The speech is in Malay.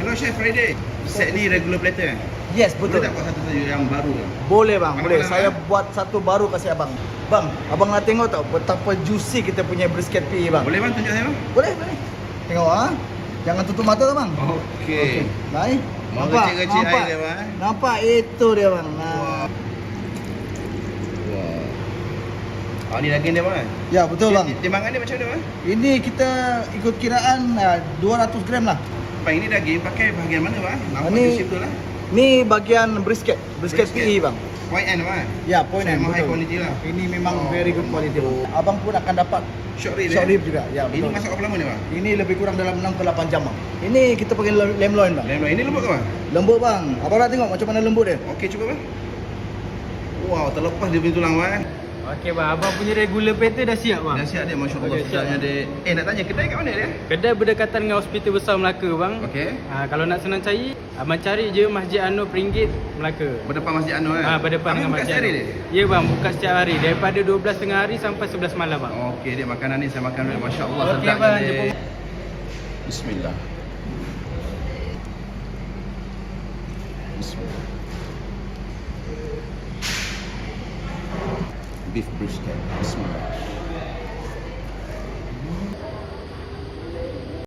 Hello Chef Friday. Set ni regular platter. Yes, Boleh betul. tak buat satu saja yang baru ke? Boleh bang, boleh. Mana-mana, Saya eh? buat satu baru kasih abang. Bang, abang nak tengok tak betapa juicy kita punya brisket PE bang? Boleh bang tunjuk saya bang? Boleh, boleh. Tengok ah. Jangan tutup mata tak bang. Okey. Baik. Mau Nampak? kecil-kecil Nampak? air dia, bang, eh? Nampak itu dia bang. Wah. Wah. Ni daging dia bang. Ya, betul bang. Timbangan dia macam mana bang? Ini kita ikut kiraan 200 gram lah. Bang ini daging pakai bahagian mana bang? Nampak Ni- juicy betul lah. Ni bagian brisket PE bang. Point end bang. Ya, point So, and memang high betul. quality lah. Ini memang Oh. very good quality bang. Abang pun akan dapat Short rib short rib juga. Ya, Ini betul. masak berapa lama ni bang? Ini lebih kurang dalam 6 ke 8 jam bang. Ini kita pakai lem loin bang. Lembut. Ini lembut ke bang? Lembut bang. Abang nak tengok macam mana lembut dia? Okey cuba bang. Wow, terlepas dia punya tulang bang. Okey bang, abang punya regular platter dah siap bang. Dah siap dia, Masya Allah. Okey, siap, Sedapnya dia. Nak tanya, kedai kat mana dia? Kedai berdekatan dengan Hospital Besar Melaka bang. Okey. Kalau nak senang cari, abang cari je Masjid Anur Peringgit Melaka. Berdepan Masjid Anwar kan? Berdepan Abang dengan buka Masjid sehari Anur. dia? Ya bang, buka setiap hari daripada 12 tengah hari sampai 11 malam bang. Okey, dia makanan ni saya makan dulu. Masya Allah, Okey, sedapnya bang, dia. jemput. Bismillah. Bismillah. Beef brisket. Bismillah.